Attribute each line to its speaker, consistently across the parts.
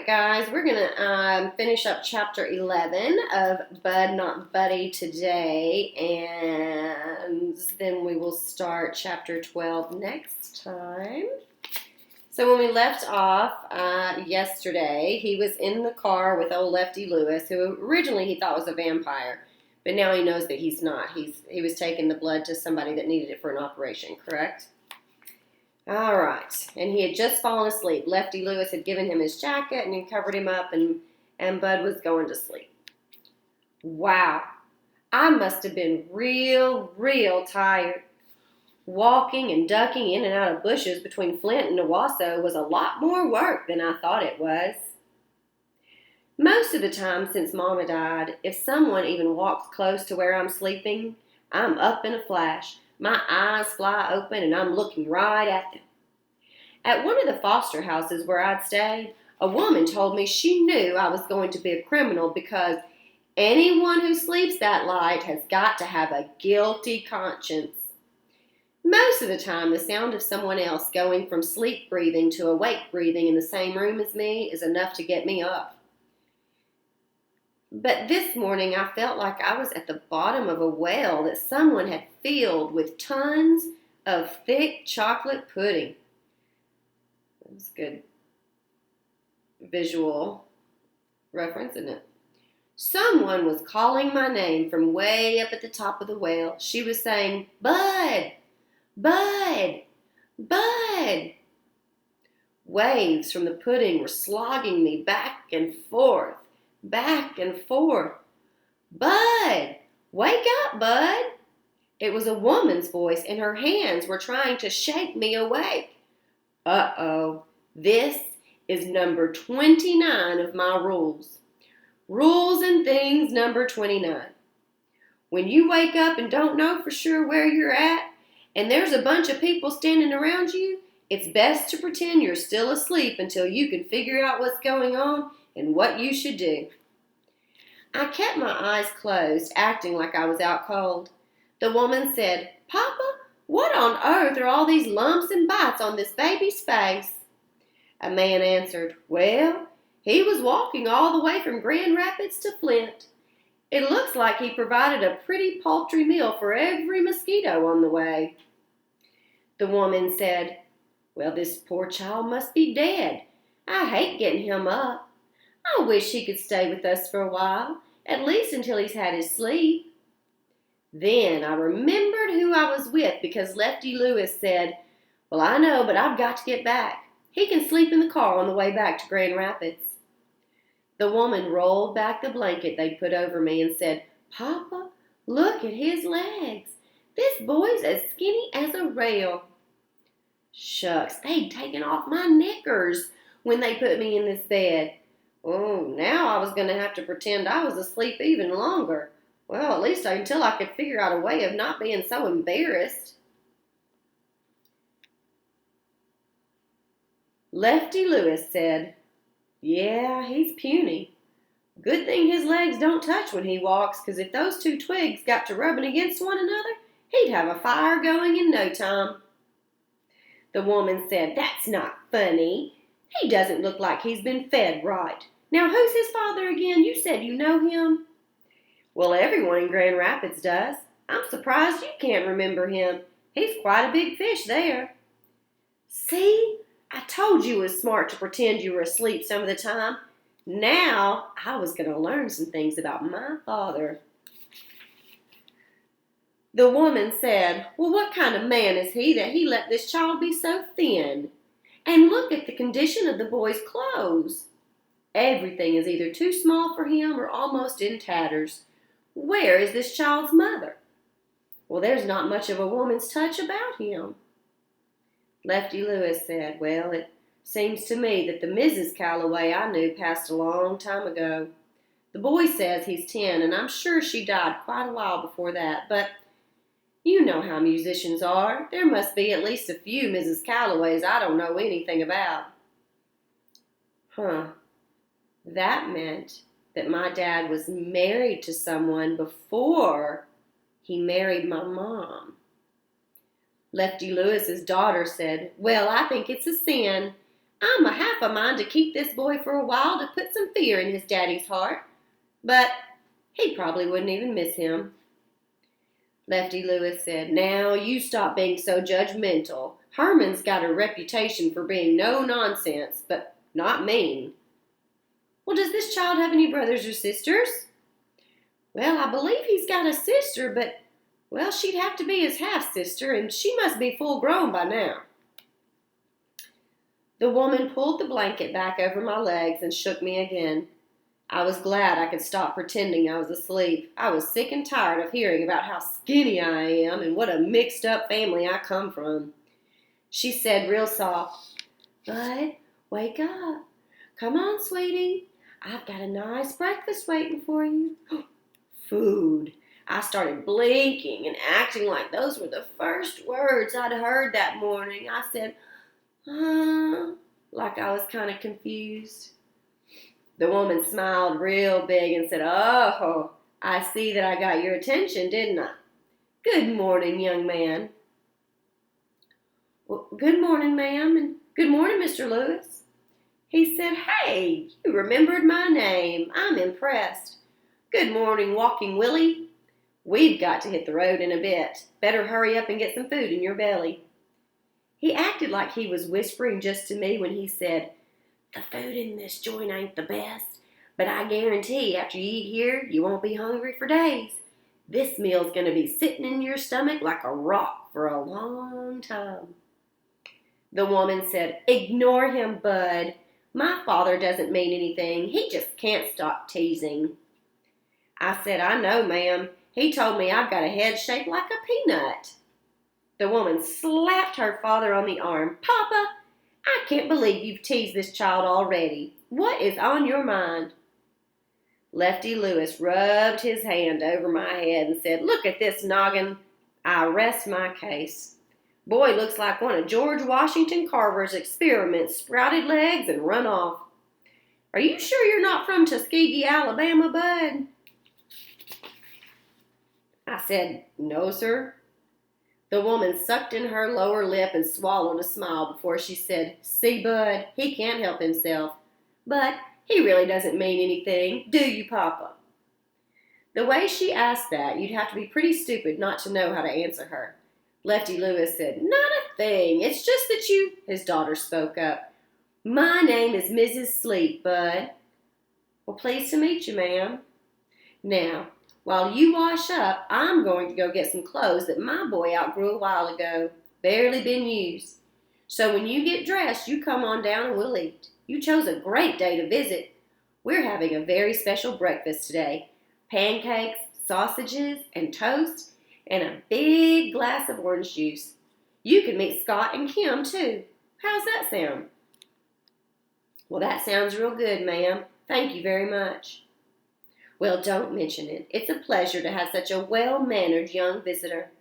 Speaker 1: guys, we're going to finish up chapter 11 of Bud Not Buddy today, and then we will start chapter 12 next time. So when we left off yesterday, he was in the car with old Lefty Lewis, who originally he thought was a vampire, but now he knows that he's not. He was taking the blood to somebody that needed it for an operation, correct? All right, and he had just fallen asleep. Lefty Lewis had given him his jacket and he covered him up, and Bud was going to sleep. Wow, I must have been real tired. Walking and ducking in and out of bushes between Flint and Owasso was a lot more work than I thought it was. Most of the time since Mama died, if someone even walks close to where I'm sleeping, I'm up in a flash. My eyes fly open and I'm looking right at them. At one of the foster houses where I'd stayed, a woman told me she knew I was going to be a criminal because anyone who sleeps that light has got to have a guilty conscience. Most of the time, the sound of someone else going from sleep breathing to awake breathing in the same room as me is enough to get me up. But this morning I felt like I was at the bottom of a well that someone had filled with tons of thick chocolate pudding. That was a good visual reference, isn't it? Someone was calling my name from way up at the top of the well. She was saying, "Bud, Bud, Bud." Waves from the pudding were slogging me back and forth. Back and forth. "Bud, wake up, Bud." It was a woman's voice, and her hands were trying to shake me awake. Uh-oh, this is number 29 of my rules. Rules and things number 29. When you wake up and don't know for sure where you're at, and there's a bunch of people standing around you, it's best to pretend you're still asleep until you can figure out what's going on and what you should do. I kept my eyes closed, acting like I was out cold. The woman said, "Papa, what on earth are all these lumps and bites on this baby's face?" A man answered, "Well, he was walking all the way from Grand Rapids to Flint. It looks like he provided a pretty paltry meal for every mosquito on the way." The woman said, "Well, this poor child must be dead. I hate getting him up. I wish he could stay with us for a while, at least until he's had his sleep." Then I remembered who I was with because Lefty Lewis said, "Well, I know, but I've got to get back. He can sleep in the car on the way back to Grand Rapids." The woman rolled back the blanket they put over me and said, "Papa, look at his legs. This boy's as skinny as a rail." Shucks, they'd taken off my knickers when they put me in this bed. Oh, now I was going to have to pretend I was asleep even longer. Well, at least until I could figure out a way of not being so embarrassed. Lefty Lewis said, "Yeah, he's puny. Good thing his legs don't touch when he walks, because if those two twigs got to rubbing against one another, he'd have a fire going in no time." The woman said, "That's not funny. He doesn't look like he's been fed right. Now, who's his father again? You said you know him." "Well, everyone in Grand Rapids does. I'm surprised you can't remember him. He's quite a big fish there." See, I told you it was smart to pretend you were asleep some of the time. Now, I was going to learn some things about my father. The woman said, "Well, what kind of man is he that he let this child be so thin? And look at the condition of the boy's clothes. Everything is either too small for him or almost in tatters. Where is this child's mother? Well, there's not much of a woman's touch about him." Lefty Lewis said, "Well, it seems to me that the Mrs. Calloway I knew passed a long time ago. The boy says he's 10, and I'm sure she died quite a while before that, but you know how musicians are. There must be at least a few Mrs. Calloways I don't know anything about." That meant that my dad was married to someone before he married my mom. Lefty Lewis's daughter said, "Well, I think it's a sin. I'm a half a mind to keep this boy for a while to put some fear in his daddy's heart. But he probably wouldn't even miss him. Lefty Lewis said, "Now, you stop being so judgmental. Herman's got a reputation for being no nonsense, but not mean." "Well, does this child have any brothers or sisters?" "Well, I believe he's got a sister, but, well, she'd have to be his half-sister, and she must be full grown by now." The woman pulled the blanket back over my legs and shook me again. I was glad I could stop pretending I was asleep. I was sick and tired of hearing about how skinny I am and what a mixed-up family I come from. She said real soft, "Bud, wake up. Come on, sweetie. I've got a nice breakfast waiting for you." Food. I started blinking and acting like those were the first words I'd heard that morning. I said, like I was kind of confused. The woman smiled real big and said, "Oh, I see that I got your attention, didn't I? Good morning, young man." "Well, good morning, ma'am, and good morning, Mr. Lewis." He said, "Hey, you remembered my name. I'm impressed. Good morning, Walking Willie. We've got to hit the road in a bit. Better hurry up and get some food in your belly." He acted like he was whispering just to me when he said, "The food in this joint ain't the best, but I guarantee after you eat here, you won't be hungry for days. This meal's going to be sitting in your stomach like a rock for a long time." The woman said, "Ignore him, Bud. My father doesn't mean anything. He just can't stop teasing." I said, "I know, ma'am. He told me I've got a head shaped like a peanut." The woman slapped her father on the arm. "Papa, I can't believe you've teased this child already. What is on your mind?" Lefty Lewis rubbed his hand over my head and said, "Look at this noggin. I rest my case. Boy looks like one of George Washington Carver's experiments, sprouted legs and run off. Are you sure you're not from Tuskegee, Alabama, Bud?" I said, "No, sir." The woman sucked in her lower lip and swallowed a smile before she said, "See, Bud, he can't help himself. But he really doesn't mean anything, do you, Papa?" The way she asked that, you'd have to be pretty stupid not to know how to answer her. Lefty Lewis said, "Not a thing. It's just that you—" His daughter spoke up. "My name is Mrs. Sleep, Bud." "Well, pleased to meet you, ma'am. Now, while you wash up, I'm going to go get some clothes that my boy outgrew a while ago. Barely been used. So when you get dressed, you come on down and we'll eat. You chose a great day to visit. We're having a very special breakfast today. Pancakes, sausages, and toast, and a big glass of orange juice. You can meet Scott and Kim, too. How's that sound?" "Well, that sounds real good, ma'am. Thank you very much." "Well, don't mention it. It's a pleasure to have such a well-mannered young visitor."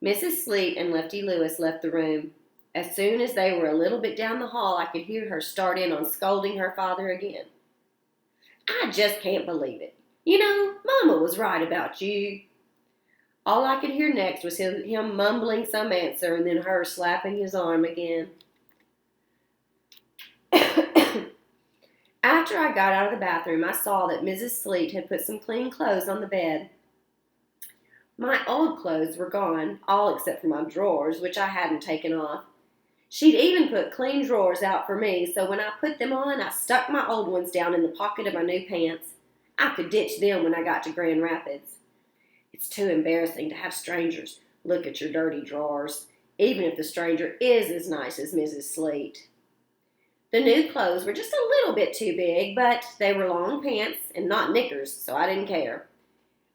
Speaker 1: Mrs. Sleet and Lefty Lewis left the room. As soon as they were a little bit down the hall, I could hear her start in on scolding her father again. "I just can't believe it. You know, Mama was right about you." All I could hear next was him mumbling some answer and then her slapping his arm again. After I got out of the bathroom, I saw that Mrs. Sleet had put some clean clothes on the bed. My old clothes were gone, all except for my drawers, which I hadn't taken off. She'd even put clean drawers out for me, so when I put them on, I stuck my old ones down in the pocket of my new pants. I could ditch them when I got to Grand Rapids. It's too embarrassing to have strangers look at your dirty drawers, even if the stranger is as nice as Mrs. Sleet. The new clothes were just a little bit too big, but they were long pants and not knickers, so I didn't care.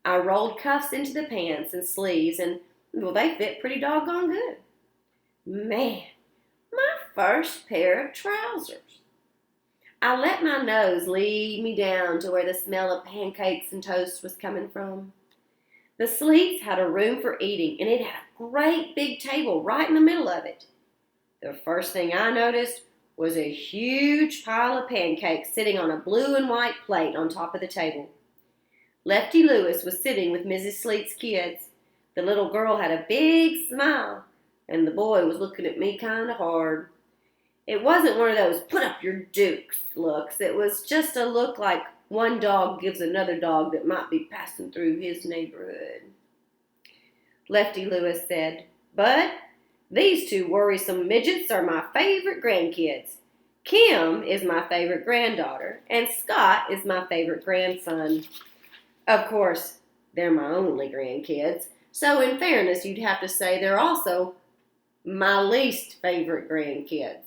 Speaker 1: I rolled cuffs into the pants and sleeves, and, well, they fit pretty doggone good. Man, my first pair of trousers. I let my nose lead me down to where the smell of pancakes and toast was coming from. The Sleets had a room for eating, and it had a great big table right in the middle of it. The first thing I noticed was a huge pile of pancakes sitting on a blue and white plate on top of the table. Lefty Lewis was sitting with Mrs. Sleet's kids. The little girl had a big smile, and the boy was looking at me kind of hard. It wasn't one of those put up your dukes looks. It was just a look like one dog gives another dog that might be passing through his neighborhood. Lefty Lewis said, Bud, these two worrisome midgets are my favorite grandkids. Kim is my favorite granddaughter, and Scott is my favorite grandson. Of course, they're my only grandkids, so in fairness, you'd have to say they're also my least favorite grandkids.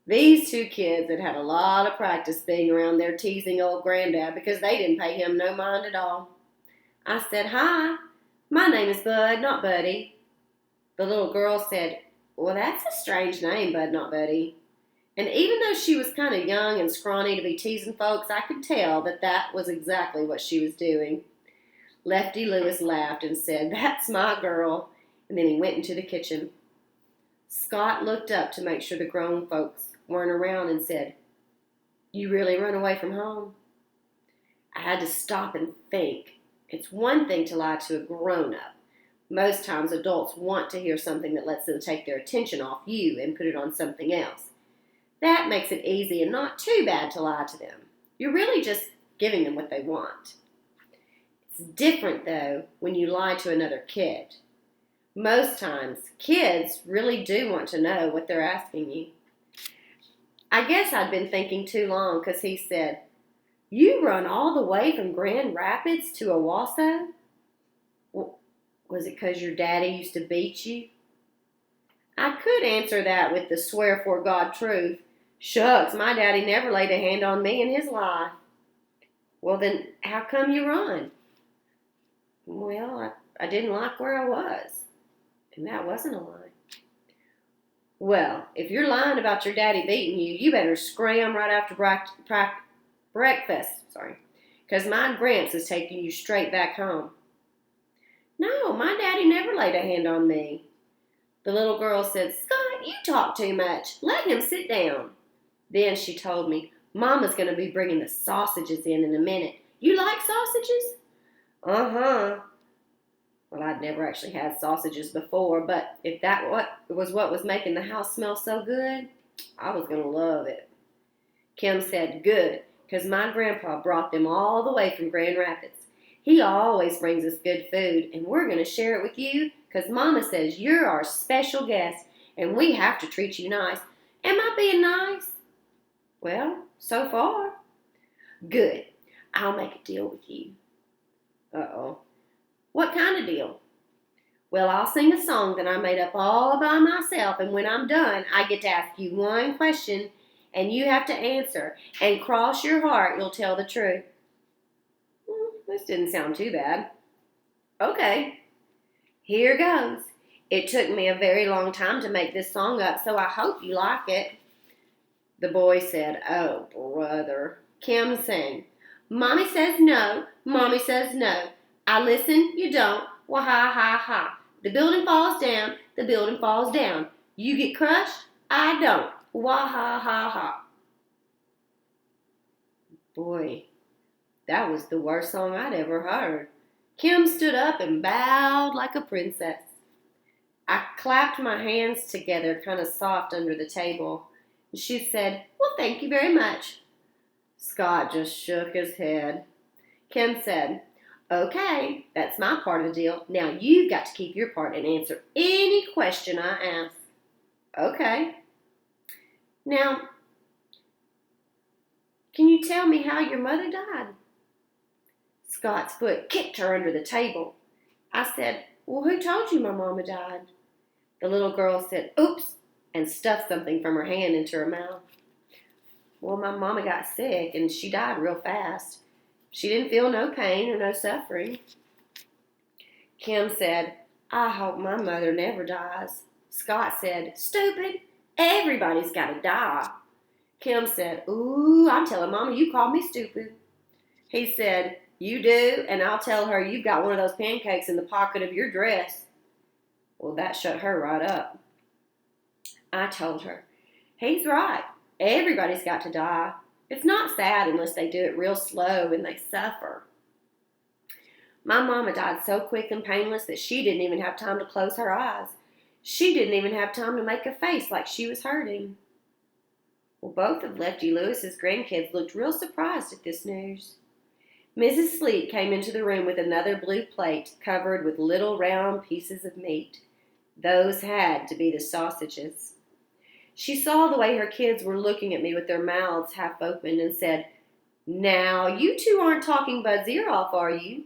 Speaker 1: These two kids had had a lot of practice being around their teasing old granddad because they didn't pay him no mind at all. I said, Hi, my name is Bud, not Buddy. The little girl said, Well, that's a strange name, Bud, not Buddy. And even though she was kind of young and scrawny to be teasing folks, I could tell that that was exactly what she was doing. Lefty Lewis laughed and said, That's my girl. And then he went into the kitchen. Scott looked up to make sure the grown folks weren't around and said, You really run away from home? I had to stop and think. It's one thing to lie to a grown-up. Most times adults want to hear something that lets them take their attention off you and put it on something else. That makes it easy and not too bad to lie to them. You're really just giving them what they want. It's different, though, when you lie to another kid. Most times, kids really do want to know what they're asking you. I guess I'd been thinking too long because he said, You run all the way from Grand Rapids to Owasso? Well, was it because your daddy used to beat you? I could answer that with the swear for God truth. Shucks, my daddy never laid a hand on me in his life. Well, then how come you run? Well, I didn't like where I was. And that wasn't a lie. Well, if you're lying about your daddy beating you, you better scram right after breakfast. Because my Gramps is taking you straight back home. No, my daddy never laid a hand on me. The little girl said, Scott, you talk too much. Let him sit down. Then she told me, Mama's going to be bringing the sausages in a minute. You like sausages? Uh-huh. Well, I'd never actually had sausages before, but if that was what was making the house smell so good, I was going to love it. Kim said, Good, because my grandpa brought them all the way from Grand Rapids. He always brings us good food, and we're going to share it with you because Mama says you're our special guest, and we have to treat you nice. Am I being nice? Well, so far. Good. I'll make a deal with you. Uh-oh. What kind of deal? Well, I'll sing a song that I made up all by myself, and when I'm done, I get to ask you one question, and you have to answer, and cross your heart you'll tell the truth. This didn't sound too bad. Okay, here goes. It took me a very long time to make this song up, so I hope you like it. The boy said, Oh, brother. Kim sang, Mommy says no, Mommy says no. I listen, you don't. Well, ha, ha, ha. The building falls down, the building falls down. You get crushed, I don't. Wah, ha, ha, ha. Boy, that was the worst song I'd ever heard. Kim stood up and bowed like a princess. I clapped my hands together kind of soft under the table. And she said, Well, thank you very much. Scott just shook his head. Kim said, Okay, that's my part of the deal. Now you've got to keep your part and answer any question I ask. Okay. Now, can you tell me how your mother died? Scott's foot kicked her under the table. I said, Well, who told you my mama died? The little girl said, Oops, and stuffed something from her hand into her mouth. Well, my mama got sick, and she died real fast. She didn't feel no pain or no suffering. Kim said, I hope my mother never dies. Scott said, Stupid, everybody's got to die. Kim said, Ooh, I'm telling Mama you called me stupid. He said, You do, and I'll tell her you've got one of those pancakes in the pocket of your dress. Well, that shut her right up. I told her, He's right. Everybody's got to die. It's not sad unless they do it real slow and they suffer. My mama died so quick and painless that she didn't even have time to close her eyes. She didn't even have time to make a face like she was hurting. Well, both of Lefty Lewis's grandkids looked real surprised at this news. Mrs. Sleet came into the room with another blue plate covered with little round pieces of meat. Those had to be the sausages. She saw the way her kids were looking at me with their mouths half open and said, "Now, you two aren't talking Bud's ear off, are you?"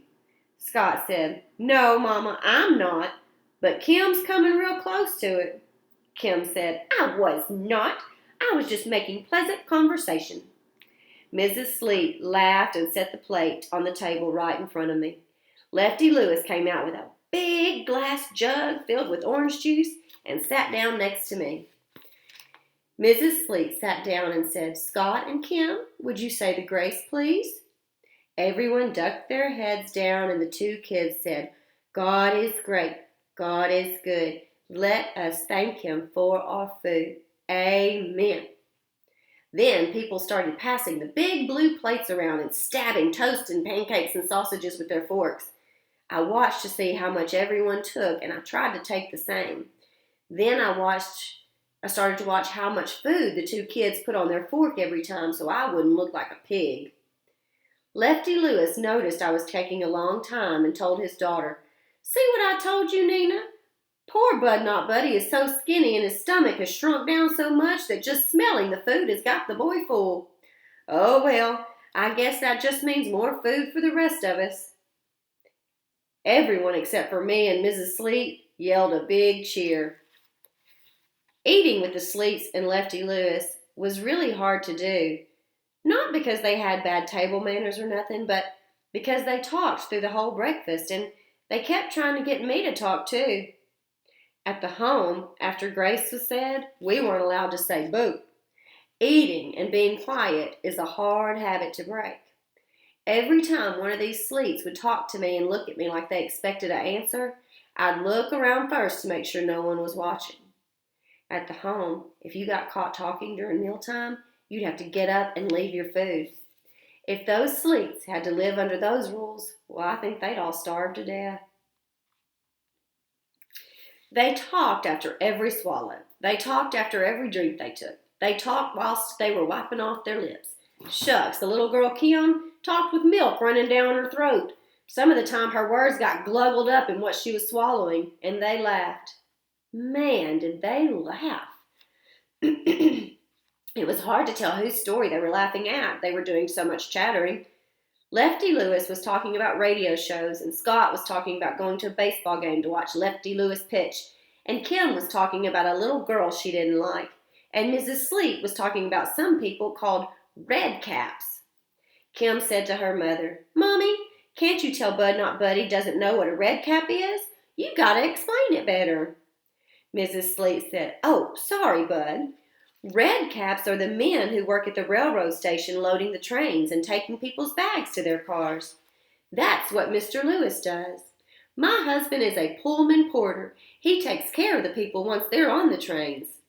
Speaker 1: Scott said, "No, Mama, I'm not, but Kim's coming real close to it." Kim said, "I was not. I was just making pleasant conversation." Mrs. Sleet laughed and set the plate on the table right in front of me. Lefty Lewis came out with a big glass jug filled with orange juice and sat down next to me. Mrs. Sleet sat down and said, "Scott and Kim, would you say the grace, please?" Everyone ducked their heads down, and the two kids said, "God is great. God is good. Let us thank Him for our food. Amen." Then people started passing the big blue plates around and stabbing toast and pancakes and sausages with their forks. I watched to see how much everyone took, and I tried to take the same. Then I started to watch how much food the two kids put on their fork every time so I wouldn't look like a pig. Lefty Lewis noticed I was taking a long time and told his daughter, "See what I told you, Nina? Poor Bud Not Buddy is so skinny and his stomach has shrunk down so much that just smelling the food has got the boy full. Oh well, I guess that just means more food for the rest of us." Everyone except for me and Mrs. Sleet yelled a big cheer. Eating with the Sleets and Lefty Lewis was really hard to do. Not because they had bad table manners or nothing, but because they talked through the whole breakfast, and they kept trying to get me to talk too. At the home, after grace was said, we weren't allowed to say boo. Eating and being quiet is a hard habit to break. Every time one of these Sleets would talk to me and look at me like they expected an answer, I'd look around first to make sure no one was watching. At the home, if you got caught talking during mealtime, you'd have to get up and leave your food. If those Sleets had to live under those rules, well, I think they'd all starve to death. They talked after every swallow. They talked after every drink they took. They talked whilst they were wiping off their lips. Shucks, the little girl Kim talked with milk running down her throat. Some of the time her words got gluggled up in what she was swallowing, and they laughed. Man, did they laugh. It was hard to tell whose story they were laughing at. They were doing so much chattering. Lefty Lewis was talking about radio shows, and Scott was talking about going to a baseball game to watch Lefty Lewis pitch, and Kim was talking about a little girl she didn't like, and Mrs. Sleet was talking about some people called red caps. Kim said to her mother, "Mommy, can't you tell Bud Not Buddy doesn't know what a red cap is? You gotta explain it better." Mrs. Sleet said, "Oh, sorry, Bud. Red caps are the men who work at the railroad station loading the trains and taking people's bags to their cars. That's what Mr. Lewis does. My husband is a Pullman porter. He takes care of the people once they're on the trains."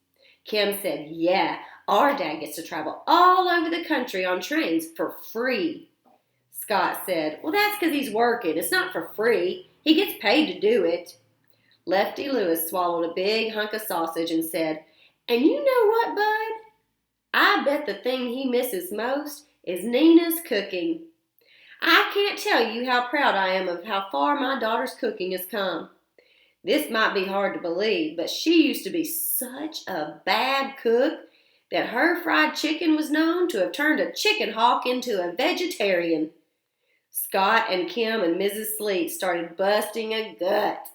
Speaker 1: Kim said, "Yeah, our dad gets to travel all over the country on trains for free." Scott said, "Well, that's because he's working. It's not for free. He gets paid to do it." Lefty Lewis swallowed a big hunk of sausage and said, "And you know what, Bud? I bet the thing he misses most is Nina's cooking. I can't tell you how proud I am of how far my daughter's cooking has come. This might be hard to believe, but she used to be such a bad cook that her fried chicken was known to have turned a chicken hawk into a vegetarian." Scott and Kim and Mrs. Sleet started busting a gut.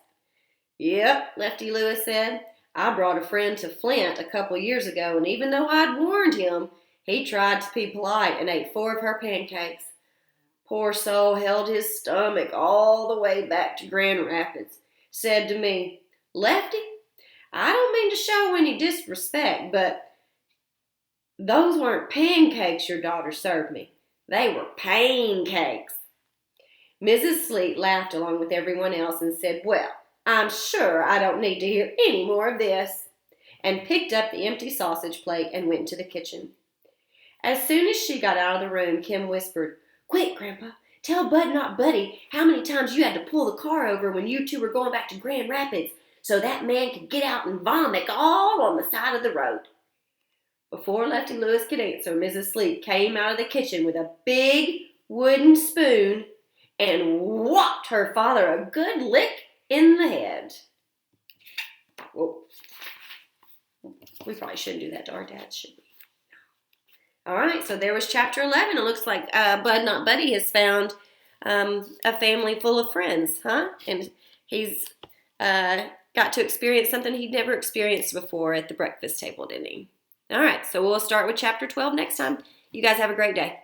Speaker 1: "Yep," Lefty Lewis said. "I brought a friend to Flint a couple years ago, and even though I'd warned him, he tried to be polite and ate 4 of her pancakes. Poor soul held his stomach all the way back to Grand Rapids. Said to me, 'Lefty, I don't mean to show any disrespect, but those weren't pancakes your daughter served me. They were pancakes.'" Mrs. Sleet laughed along with everyone else and said, "Well, I'm sure I don't need to hear any more of this," and picked up the empty sausage plate and went into the kitchen. As soon as she got out of the room, Kim whispered, "Quick, Grandpa, tell Bud Not Buddy how many times you had to pull the car over when you two were going back to Grand Rapids so that man could get out and vomit all on the side of the road. Before Lefty Lewis could answer, Mrs. Sleep came out of the kitchen with a big wooden spoon and whopped her father a good lick in the head. Whoa. We probably shouldn't do that to our dads, should we? All right, so there was chapter 11. It looks like Bud Not Buddy has found a family full of friends, huh? And he's got to experience something he'd never experienced before at the breakfast table, didn't he? All right, so we'll start with chapter 12 next time. You guys have a great day.